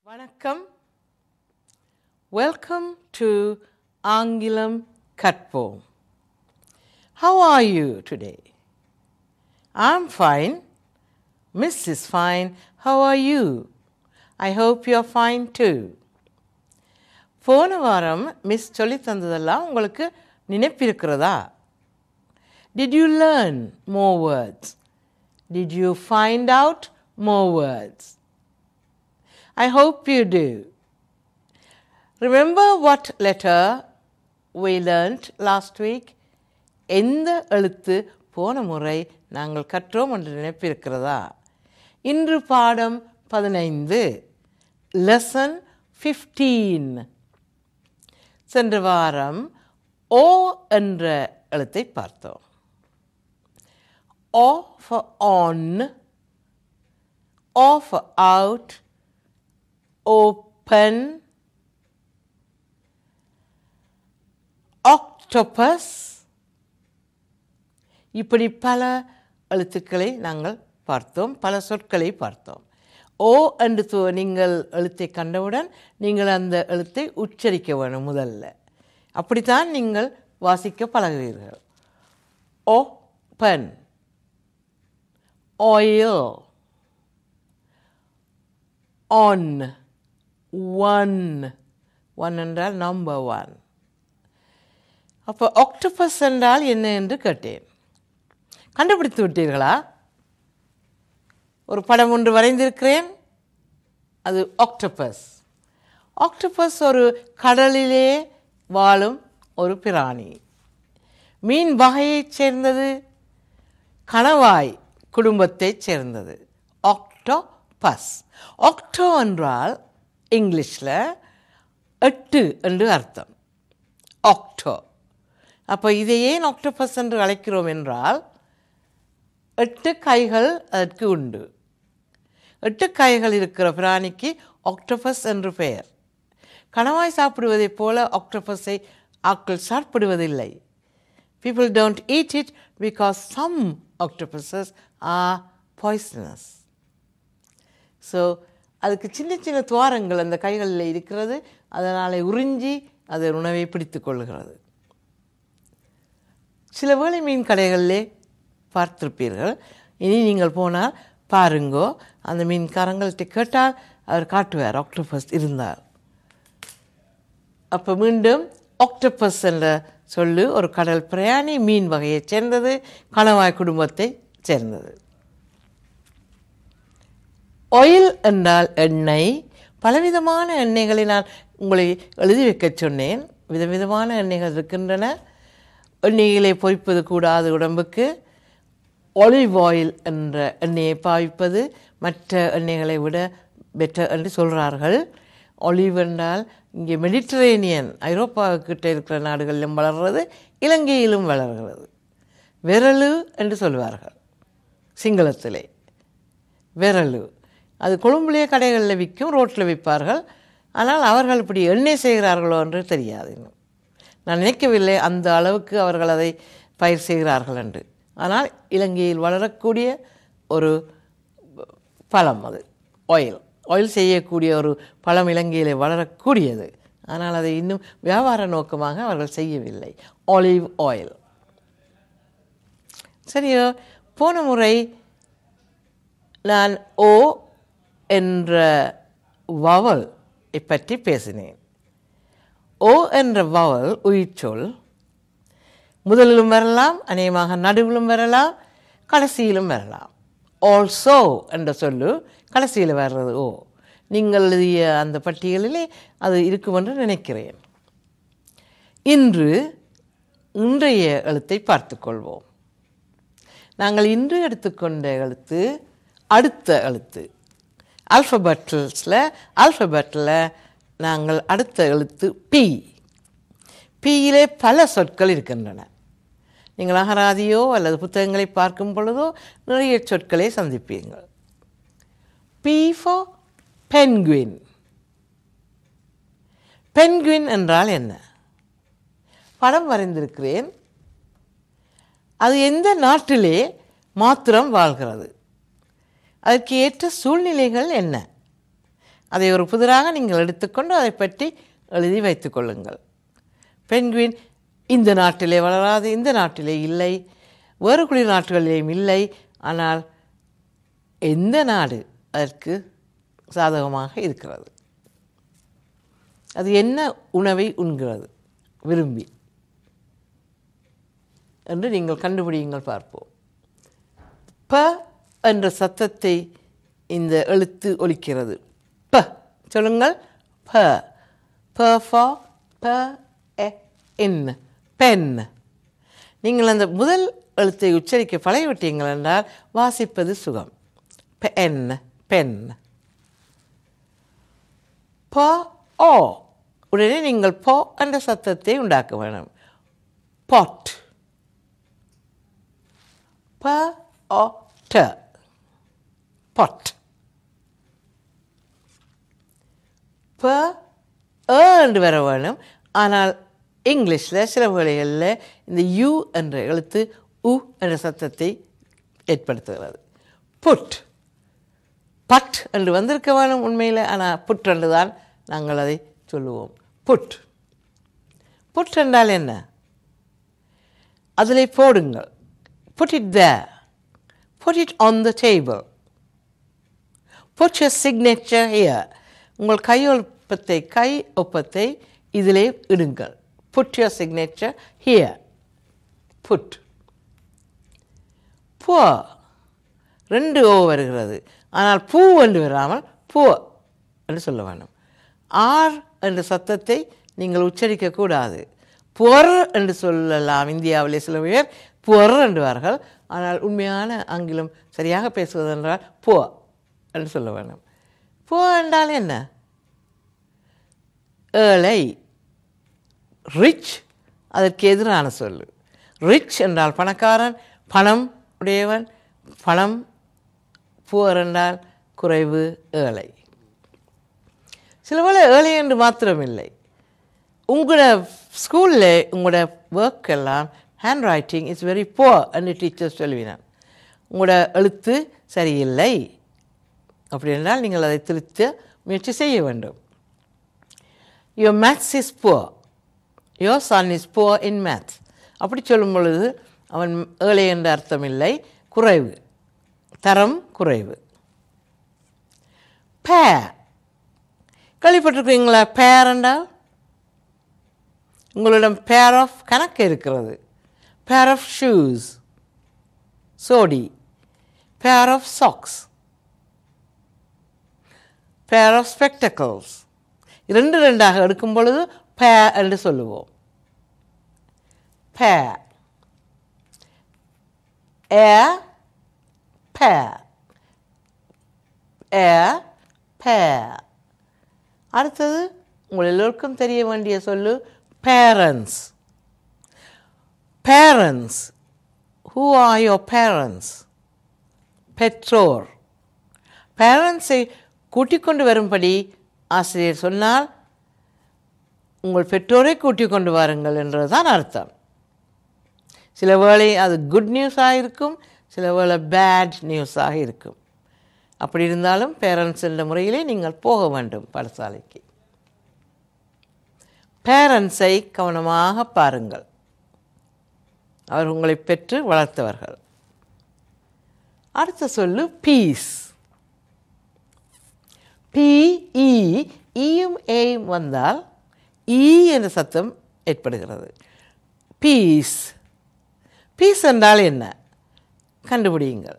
வணக்கம். Welcome to ஆங்கிலம் கற்போம். How are you today? I'm fine. Miss is fine. How are you? I hope you're fine too. போன வாரம் miss சொல்லி தந்ததெல்லாம் உங்களுக்கு நினைப்பிருக்கிறதா? Did you learn more words? Did you find out more words? I hope you do. Remember what letter we learnt last week? எந்த எழுத்து போன முறை நாங்கள் கற்றோம் என்று நினைப்பிருக்கிறதா? இன்று பாடம் 15 lesson 15. சென்ற வாரம் O என்ற எழுத்தை பார்த்தோம். O for on, O for out, open, octopus, இப்படி பல எழுத்துக்களை நாங்கள் பார்த்தோம், பல சொற்களை பார்த்தோம். ஓ என்று நீங்கள் எழுத்தை கண்டவுடன் நீங்கள் அந்த எழுத்தை உச்சரிக்க வேணும் முதல்ல. அப்படித்தான் நீங்கள் வாசிக்க பழகுவீர்கள். ஓப்பன், oil, on, one என்றால் நம்பர் 1. அப்போ ஆக்டோபஸ் என்றால் என்ன என்று கேட்டேன். கண்டுபிடித்து விட்டீர்களா? ஒரு படம் ஒன்று வரைந்திருக்கிறேன், அது ஆக்டோபஸ். ஆக்டோபஸ் ஒரு கடலிலே வாழும் ஒரு பிராணி, மீன் வகையைச் சேர்ந்தது, கணவாய் குடும்பத்தைச் சேர்ந்தது. ஆக்டோபஸ். ஆக்டோ என்றால் இங்கிலீஷில் 8 என்று அர்த்தம். ஆக்டோ. அப்போ இதை ஏன் ஆக்டோபஸ் என்று அழைக்கிறோம் என்றால் 8 கைகள் அதற்கு உண்டு. 8 கைகள் இருக்கிற பிராணிக்கு ஆக்டோபஸ் என்று பெயர். கணவாய் சாப்பிடுவதைப் போல ஆக்டோபஸை ஆட்கள் சாப்பிடுவதில்லை. People don't eat it because some octopuses are poisonous. So அதுக்கு சின்ன சின்ன துவாரங்கள் அந்த கைகளில் இருக்கிறது, அதனால் உறிஞ்சி அது உணவை பிடித்து கொள்கிறது. சில வேளை மீன் கடைகளிலே பார்த்திருப்பீர்கள். இனி நீங்கள் போனால் பாருங்கோ, அந்த மீன்காரங்கள்ட்ட கேட்டால் அவர் காட்டுவார் ஆக்டோபஸ் இருந்தால். அப்போ மீண்டும் ஆக்டோபஸ் என்ற சொல்லு ஒரு கடல் பிரயாணி, மீன் வகையைச் சேர்ந்தது, கணவாய் குடும்பத்தை சேர்ந்தது. ஆயில் என்றால் எண்ணெய். பலவிதமான எண்ணெய்களை நான் உங்களை எழுதி வைக்க சொன்னேன். விதவிதமான எண்ணெய்கள் இருக்கின்றன. எண்ணெய்களை பொரிப்பது கூடாது உடம்புக்கு. ஆலிவ் ஆயில் என்ற எண்ணெயை பாவிப்பது மற்ற எண்ணெய்களை விட பெட்டர் என்று சொல்கிறார்கள். ஆலிவ் என்றால் இங்கே மெடிட்டரேனியன் ஐரோப்பாவுக்கிட்ட இருக்கிற நாடுகளிலும் வளர்கிறது, இலங்கையிலும் வளர்கிறது. விரலு என்று சொல்வார்கள் சிங்களத்திலே. விரலு அது கொழும்புலேயே கடைகளில் விற்கும், ரோட்டில் விற்பார்கள். ஆனால் அவர்கள் இப்படி எண்ணெய் செய்கிறார்களோ என்று தெரியாது. இன்னும் நான் நினைக்கவில்லை அந்த அளவுக்கு அவர்கள் அதை பயிர் செய்கிறார்கள் என்று. ஆனால் இலங்கையில் வளரக்கூடிய ஒரு பழம் அது ஆயில். ஆயில் செய்யக்கூடிய ஒரு பழம் இலங்கையில் வளரக்கூடியது. ஆனால் அதை இன்னும் வியாபார நோக்கமாக அவர்கள் செய்யவில்லை. Olive oil. சரியோ, போன முறை நான் ஓ என்ற வவல் பற்றி பேசினேன். ஓ என்ற வவல் உயிர்ச்சொல். முதலிலும் வரலாம், அநேகமாக நடுவிலும் வரலாம், கடைசியிலும் வரலாம். ஆல்சோ என்ற சொல்லு கடைசியில் வர்றது ஓ. நீங்கள் எழுதிய அந்த பட்டியலிலே அது இருக்கும் என்று நினைக்கிறேன். இன்றைய எழுத்தை பார்த்துக்கொள்வோம். நாங்கள் இன்று எடுத்துக்கொண்ட எழுத்து அடுத்த எழுத்து. ஆல்ஃபபெட்டில் நாங்கள் அடுத்த எழுத்து பி. பியிலே பல சொற்கள் இருக்கின்றன. நீங்கள் அகராதியோ அல்லது புத்தகங்களை பார்க்கும் பொழுதோ நிறைய சொற்களை சந்திப்பீர்கள். B for penguin. பென்குயின் என்றால் என்ன? படம் வரைந்திருக்கிறேன். அது எந்த நாட்டிலே மாத்திரம் வாழ்கிறது? அதற்கு ஏற்ற சூழ்நிலைகள் என்ன? அதை ஒரு புதிராக நீங்கள் எடுத்துக்கொண்டு அதை பற்றி எழுதி வைத்துக் கொள்ளுங்கள். பென்குயின் இந்த நாட்டிலே வளராது, இந்த நாட்டிலே இல்லை, வேறு குளிர் நாடுகளிலேயும் இல்லை. ஆனால் எந்த நாடு அதற்கு சாதகமாக இருக்கிறது? அது என்ன உணவை உண்கிறது விரும்பி என்று நீங்கள் கண்டுபிடியுங்கள், பார்ப்போம். ப என்ற சத்தத்தை இந்த எழுத்து ஒலிக்கிறது. ப சொல்லுங்கள். ப ப ஃபார் ப எ என் பென். நீங்கள் அந்த முதல் எழுத்தை உச்சரிக்க பழகிவிட்டீங்கள் என்றால் வாசிப்பது சுகம். Pen pen. ப ஓ உடனே நீங்கள் போ என்ற சத்தத்தை உண்டாக்க வேண்டும். பாட். ப ஓ ட பாட். ப என்று வர வேணும். ஆனால் இங்கிலீஷில் சில வேளைகளில் இந்த யூ என்ற எழுத்து உ என்ற சத்தத்தை ஏற்படுத்துகிறது. புட். பட் என்று வந்திருக்க வேணும் உண்மையில். ஆனால் புட் என்று தான் நாங்கள் அதை சொல்லுவோம். புட். புட் என்றால் என்ன? அதில் போடுங்கள். Put it there. Put it on the table. Put your signature here. உங்கள் கை ஒப்பத்தை இதிலே இடுங்கள். Put your signature here. Put. போ 2 ஓ வருகிறது. ஆனால் பூ என்று வராமல் போ என்று சொல்ல வேண்டும். ஆர் என்ற சத்தத்தை நீங்கள் உச்சரிக்கக்கூடாது. புவர் என்று சொல்லலாம். இந்தியாவிலே சில பேர் புவர் என்றுவார்கள். ஆனால் உண்மையான ஆங்கிலம் சரியாக பேசுவதென்றால் போ என்று சொல்ல வேண்டும். போ என்றால் என்ன? ஏழை. ரிச் அதற்கு எதிரான சொல்லு. ரிச் என்றால் பணக்காரன், பணம் உடையவன். பணம். புவர் என்றால் குறைவு, ஏழை. சில வேளை ஏழை என்று மாத்திரமில்லை, உங்களோட ஸ்கூலில் உங்களோட ஒர்க் எல்லாம் hand writing is very poor என்று டீச்சர்ஸ் சொல்லுவினான். உங்களோட எழுத்து சரியில்லை அப்படி என்றால் நீங்கள் அதை திருத்த முயற்சி செய்ய வேண்டும். Your maths is poor. Your son is poor in maths. அப்படி சொல்லும் பொழுது அவன் ஏழை என்ற அர்த்தம் இல்லை, குறைவு, தரம் குறைவு. பேர். கேள்விப்பட்டிருக்கீங்களா? பேர் என்றால் உங்களிடம் பேர் ஆஃப் கணக்கு இருக்கிறது. பேர் ஆஃப் ஷூஸ் சோடி. Pair of socks. Pair of spectacles. 2 எடுக்கும் பொழுது பேர் என்று சொல்லுவோம். பேர். ஏர் பேர். ஏர் பேர். அடுத்தது உங்கள் எல்லோருக்கும் தெரிய வேண்டிய சொல்லு parents. Parents. Who are your parents? பெற்றோர். பேரண்ட்ஸை கூட்டிக் கொண்டு வரும்படி ஆசிரியர் சொன்னால் உங்கள் பெற்றோரை கூட்டிக் கொண்டு வாருங்கள் என்றது தான் அர்த்தம். சில வேளை அது குட் நியூஸாக இருக்கும், சில வேளை பேட் நியூஸாக இருக்கும். அப்படி இருந்தாலும் பேரண்ட்ஸ் என்ற முறையிலே நீங்கள் போக வேண்டும் பாடசாலைக்கு. பேரண்ட்ஸை கவனமாக பாருங்கள். அவர் உங்களை பெற்று வளர்த்தவர்கள். அடுத்த சொல்லு பீஸ். PE. ஈயும் ஏயும் வந்தால் ஈ என்ற சத்தம் ஏற்படுகிறது. பீஸ். பீஸ் என்றால் என்ன? கண்டுபிடியுங்கள்.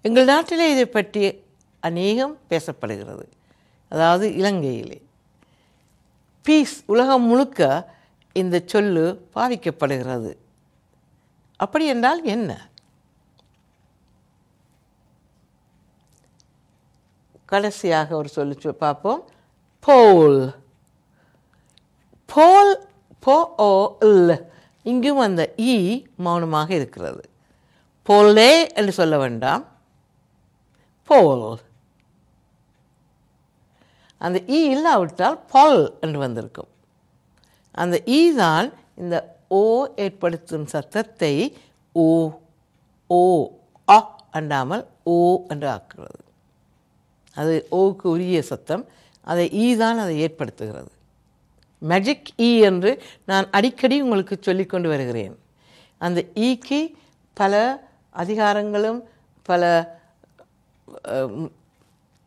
எங்கள் நாட்டிலே இதை பற்றி அநேகம் பேசப்படுகிறது. அதாவது இலங்கையிலே பீஸ் உலகம் முழுக்க இந்த சொல்லு பாவிக்கப்படுகிறது. அப்படி என்றால் என்ன? கடைசியாக ஒரு சொல்லு பார்ப்போம். போல். போல். போ ஓ இல். இங்கும் அந்த ஈ மௌனமாக இருக்கிறது. போலே என்று சொல்ல வேண்டாம், போல். அந்த ஈ இல்லாவிட்டால் பால் என்று வந்திருக்கும். அந்த ஈ தான் இந்த ஓ ஏற்படுத்தும் சத்தத்தை ஓ ஓ அ அண்டாமல் ஓ என்று ஆக்குறது. அது ஓக்கு உரிய சத்தம். அதை ஈ தான் அதை ஏற்படுத்துகிறது. மேஜிக் ஈ என்று நான் அடிக்கடி உங்களுக்கு சொல்லிக்கொண்டு வருகிறேன். அந்த ஈக்கு பல அதிகாரங்களும் பல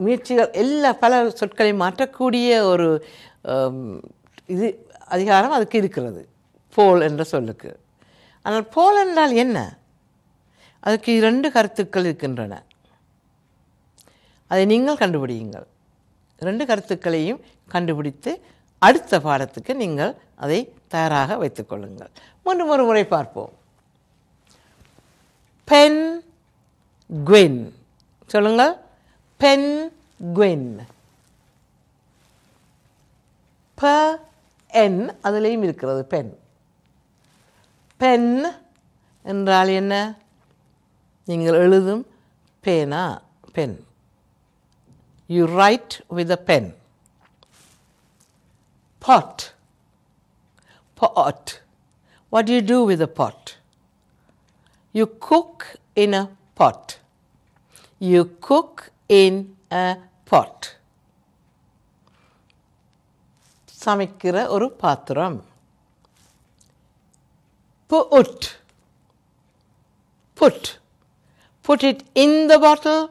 முயற்சிகள் பல சொற்களை மாற்றக்கூடிய ஒரு இது அதிகாரம் அதுக்கு இருக்கிறது, போல் என்ற சொல்லுக்கு. ஆனால் போல் என்றால் என்ன? அதுக்கு 2 கருத்துக்கள் இருக்கின்றன. அதை நீங்கள் கண்டுபிடியுங்கள். 2 கருத்துக்களையும் கண்டுபிடித்து அடுத்த பாடத்துக்கு நீங்கள் அதை தயாராக வைத்துக்கொள்ளுங்கள். மீண்டும் ஒரு முறை பார்ப்போம். Penguin. சொல்லுங்கள். Penguin. ப என் அதுலேயும் இருக்கிறது பென். பென் என்றால் என்ன? நீங்கள் எழுதும் பேனா, pen. You write with a pen. Pot. Pot. What do you do with a pot? You cook in a pot. You cook in a pot. சமைக்கிற ஒரு பாத்திரம். Put. Put. Put it in the bottle.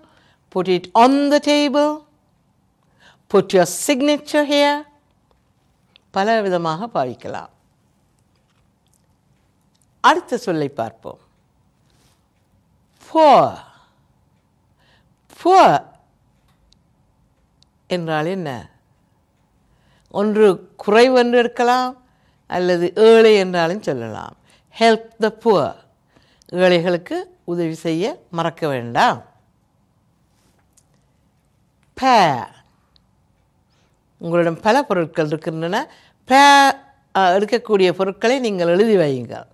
Put it on the table. Put your signature here. பல விதமாக பாவிக்கலாம். அடுத்த சொல்லை பார்ப்போம். Poor. Poor என்றால் என்ன? ஒன்று குறைவு என்று இருக்கலாம், அல்லது ஏழை என்றாலும் சொல்லலாம். Help the poor. ஏழைகளுக்கு உதவி செய்ய மறக்க வேண்டாம். Pair. உங்களிடம் பல பொருட்கள் இருக்கின்றன. எடுக்கக்கூடிய பொருட்களை நீங்கள் எழுதி வையுங்கள்.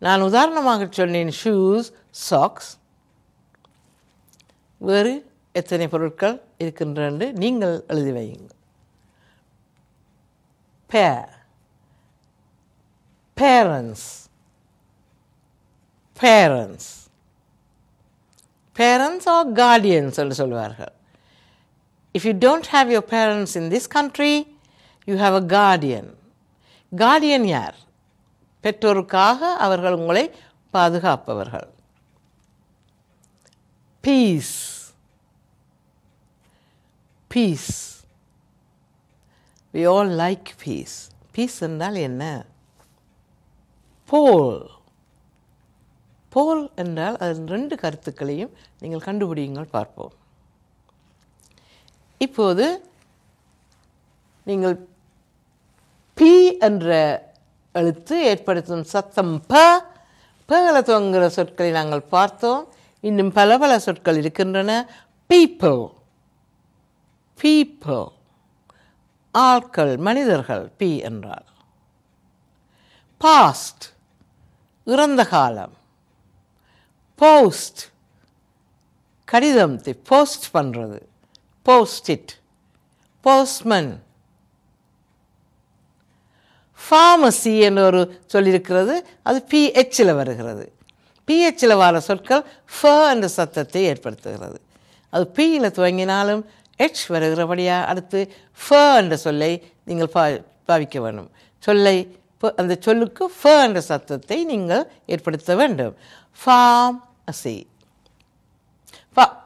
நான் உதாரணமாக சொன்னேன் ஷூஸ், சாக்ஸ். வேறு எத்தனை பொருட்கள் இருக்கின்றன நீங்கள் எழுதி வையுங்கள். pair, parents, parents, parents or guardians என்று சொல்வார்கள். If you don't have your parents in this country, you have a guardian. Guardian யார்? பெற்றோருக்காக அவர்கள் உங்களை பாதுகாப்பவர்கள். Peace, peace. We all like peace. Peace என்றால் என்ன? Pole. Pole என்றால் அதன் 2 கருத்துக்களையும் நீங்கள் கண்டுபிடியுங்கள் பார்ப்போம். இப்போது நீங்கள் பி என்ற எழுத்து ஏற்படுத்தும் சத்தம் பல துவங்குகிற சொற்களை நாங்கள் பார்த்தோம். இன்னும் பல பல சொற்கள் இருக்கின்றன. people, people, ஆட்கள், மனிதர்கள். பி என்றால் past, இறந்த காலம். post, கடிதம் போஸ்ட் பண்ணுறது. post it, postman. pharmacy என்ற ஒரு சொல்லியிருக்கிறது, அது PHல வருகிறது. PHல வர சொற்கள் ஃப என்ற சத்தத்தை ஏற்படுத்துகிறது. அது Pயில் துவங்கினாலும் H வருகிறபடியா அடுத்து ஃப என்ற சொல்லை நீங்கள் பாவிக்க வேண்டும். அந்த சொல்லுக்கு ஃப என்ற சத்தத்தை நீங்கள் ஏற்படுத்த வேண்டும். pharmacy,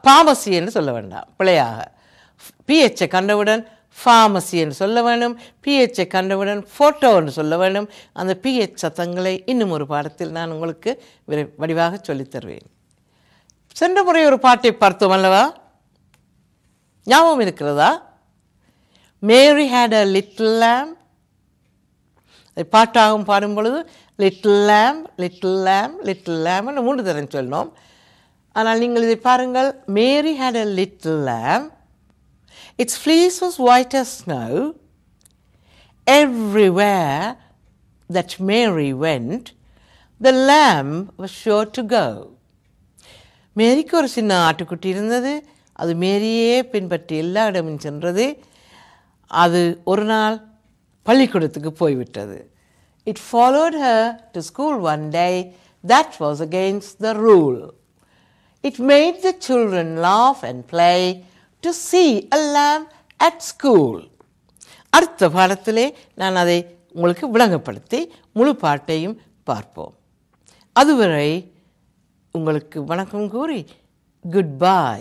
pharmacy என்று சொல்ல வேண்டாம், பிழையாக. PHஐ கண்டவுடன் pharmacy என்று சொல்ல வேண்டும். PHஐ கண்டவுடன் ஃபோட்டோ என்று சொல்ல வேண்டும். அந்த PH சத்தங்களை இன்னும் ஒரு பாடத்தில் நான் உங்களுக்கு வடிவாக சொல்லித் தருவேன். சென்ற முறை ஒரு பாட்டை பார்த்தோம் அல்லவா? ஞாபகம் இருக்கிறதா? மேரி had a little lamb. அதை பாட்டாகவும் பாடும் பொழுது little lamb, little lamb, little lamb என்று 3 தரம் சொன்னோம். ஆனால் நீங்கள் இதை பாருங்கள். மேரி had a little lamb. Its fleece was white as snow. Everywhere that Mary went, the lamb was sure to go. மேரிக்கு ஒரு சின்ன ஆட்டுக்குட்டி இருந்தது. அது மேரியே பின்பற்றி எல்லா இடமும் சென்றது. அது ஒரு நாள் பள்ளிக்கூடத்துக்கு போய்விட்டது. It followed her to school one day. That was against the rule. It made the children laugh and play, to see a lamb at school. அடுத்த பாடத்திலே நான் அதை உங்களுக்கு விளங்கப்படுத்தி முழு பாட்டையும் பார்ப்போம். அதுவரை உங்களுக்கு வணக்கம் கூறி குட் பை.